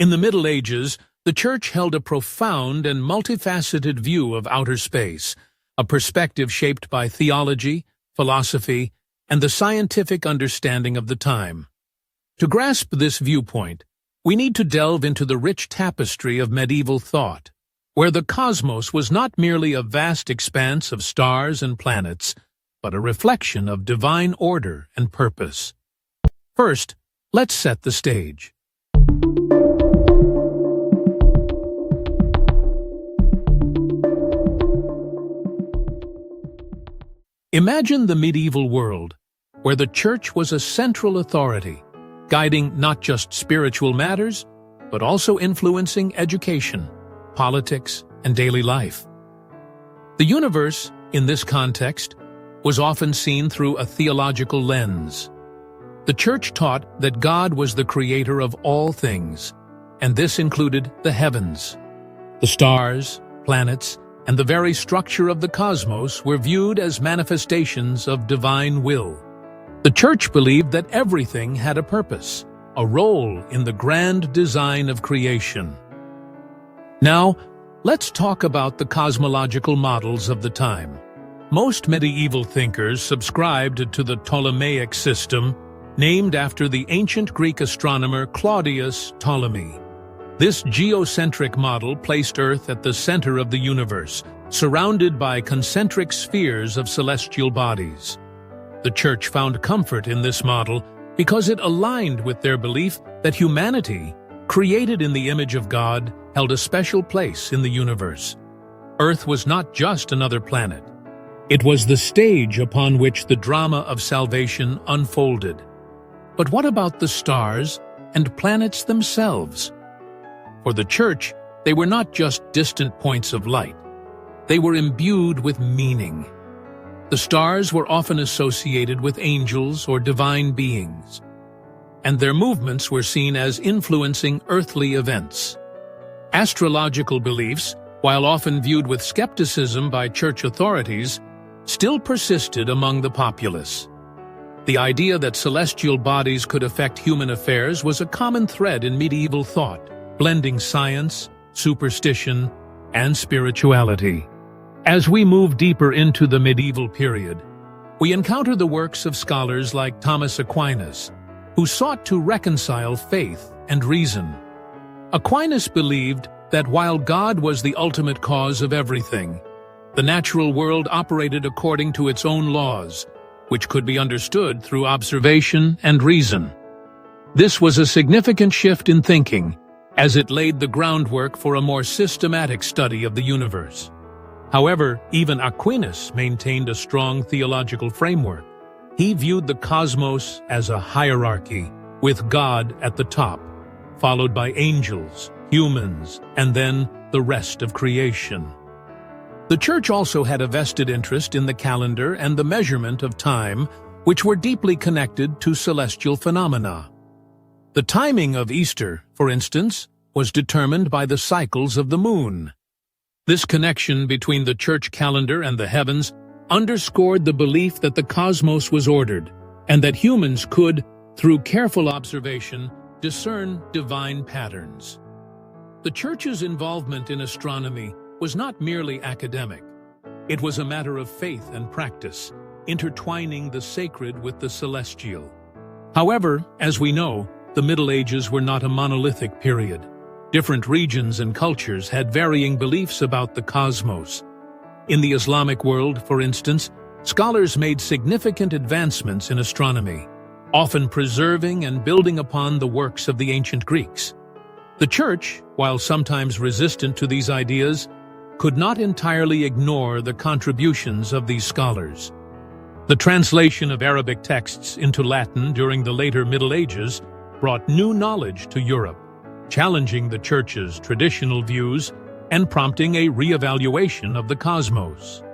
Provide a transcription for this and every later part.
In the Middle Ages, the Church held a profound and multifaceted view of outer space, a perspective shaped by theology, philosophy, and the scientific understanding of the time. To grasp this viewpoint, we need to delve into the rich tapestry of medieval thought, where the cosmos was not merely a vast expanse of stars and planets, but a reflection of divine order and purpose. First, let's set the stage. Imagine the medieval world, where the Church was a central authority, guiding not just spiritual matters, but also influencing education, politics, and daily life. The universe, in this context, was often seen through a theological lens. The Church taught that God was the creator of all things, and this included the heavens. The stars, planets, and the very structure of the cosmos were viewed as manifestations of divine will. The Church believed that everything had a purpose, a role in the grand design of creation. Now, let's talk about the cosmological models of the time. Most medieval thinkers subscribed to the Ptolemaic system, named after the ancient Greek astronomer Claudius Ptolemy. This geocentric model placed Earth at the center of the universe, surrounded by concentric spheres of celestial bodies. The Church found comfort in this model because it aligned with their belief that humanity, created in the image of God, held a special place in the universe. Earth was not just another planet. It was the stage upon which the drama of salvation unfolded. But what about the stars and planets themselves? For the Church, they were not just distant points of light. They were imbued with meaning. The stars were often associated with angels or divine beings, and their movements were seen as influencing earthly events. Astrological beliefs, while often viewed with skepticism by Church authorities, still persisted among the populace. The idea that celestial bodies could affect human affairs was a common thread in medieval thought, blending science, superstition, and spirituality. As we move deeper into the medieval period, we encounter the works of scholars like Thomas Aquinas, who sought to reconcile faith and reason. Aquinas believed that while God was the ultimate cause of everything, the natural world operated according to its own laws, which could be understood through observation and reason. This was a significant shift in thinking, as it laid the groundwork for a more systematic study of the universe. However, even Aquinas maintained a strong theological framework. He viewed the cosmos as a hierarchy, with God at the top, followed by angels, humans, and then the rest of creation. The Church also had a vested interest in the calendar and the measurement of time, which were deeply connected to celestial phenomena. The timing of Easter, for instance, was determined by the cycles of the moon. This connection between the Church calendar and the heavens underscored the belief that the cosmos was ordered, and that humans could, through careful observation, discern divine patterns. The Church's involvement in astronomy was not merely academic. It was a matter of faith and practice, intertwining the sacred with the celestial. However, as we know, the Middle Ages were not a monolithic period. Different regions and cultures had varying beliefs about the cosmos. In the Islamic world, for instance, scholars made significant advancements in astronomy, often preserving and building upon the works of the ancient Greeks. The Church, while sometimes resistant to these ideas, could not entirely ignore the contributions of these scholars. The translation of Arabic texts into Latin during the later Middle Ages brought new knowledge to Europe, challenging the Church's traditional views and prompting a re-evaluation of the cosmos.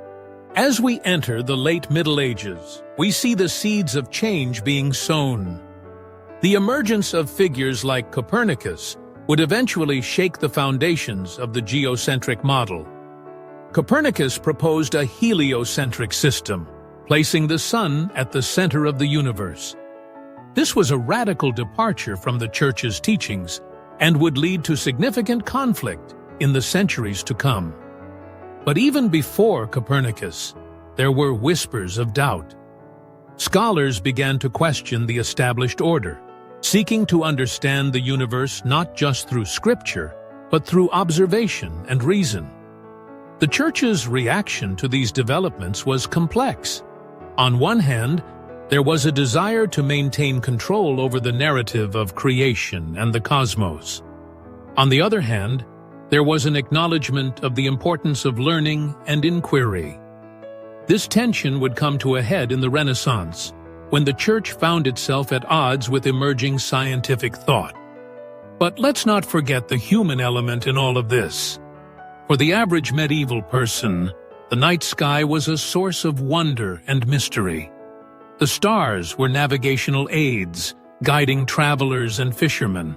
As we enter the late Middle Ages, we see the seeds of change being sown. The emergence of figures like Copernicus would eventually shake the foundations of the geocentric model. Copernicus proposed a heliocentric system, placing the Sun at the center of the universe. This was a radical departure from the Church's teachings, and would lead to significant conflict in the centuries to come. But even before Copernicus, there were whispers of doubt. Scholars began to question the established order, seeking to understand the universe not just through scripture, but through observation and reason. The Church's reaction to these developments was complex. On one hand, there was a desire to maintain control over the narrative of creation and the cosmos. On the other hand, there was an acknowledgement of the importance of learning and inquiry. This tension would come to a head in the Renaissance, when the Church found itself at odds with emerging scientific thought. But let's not forget the human element in all of this. For the average medieval person, the night sky was a source of wonder and mystery. The stars were navigational aids, guiding travelers and fishermen.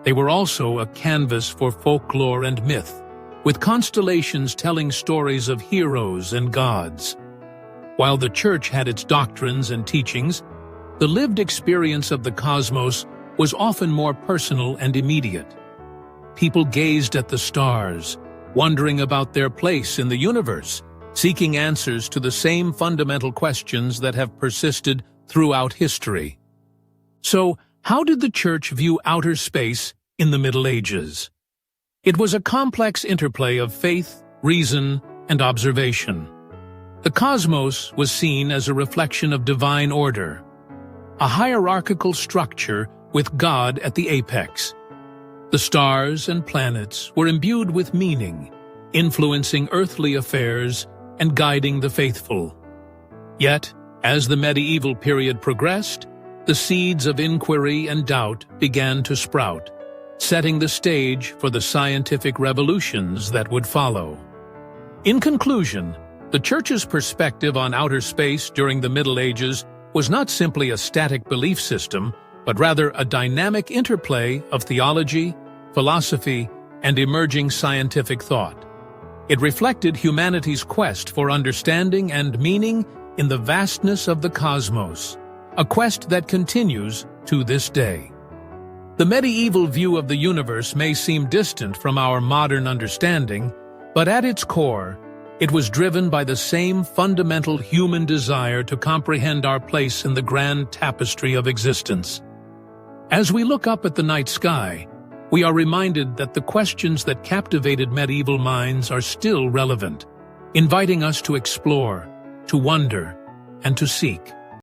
They were also a canvas for folklore and myth, with constellations telling stories of heroes and gods. While the Church had its doctrines and teachings, the lived experience of the cosmos was often more personal and immediate. People gazed at the stars, wondering about their place in the universe, seeking answers to the same fundamental questions that have persisted throughout history. So, how did the Church view outer space in the Middle Ages? It was a complex interplay of faith, reason, and observation. The cosmos was seen as a reflection of divine order, a hierarchical structure with God at the apex. The stars and planets were imbued with meaning, influencing earthly affairs and guiding the faithful. Yet, as the medieval period progressed, the seeds of inquiry and doubt began to sprout, setting the stage for the scientific revolutions that would follow. In conclusion, the Church's perspective on outer space during the Middle Ages was not simply a static belief system, but rather a dynamic interplay of theology, philosophy, and emerging scientific thought. It reflected humanity's quest for understanding and meaning in the vastness of the cosmos, a quest that continues to this day. The medieval view of the universe may seem distant from our modern understanding, but at its core, it was driven by the same fundamental human desire to comprehend our place in the grand tapestry of existence. As we look up at the night sky, we are reminded that the questions that captivated medieval minds are still relevant, inviting us to explore, to wonder, and to seek.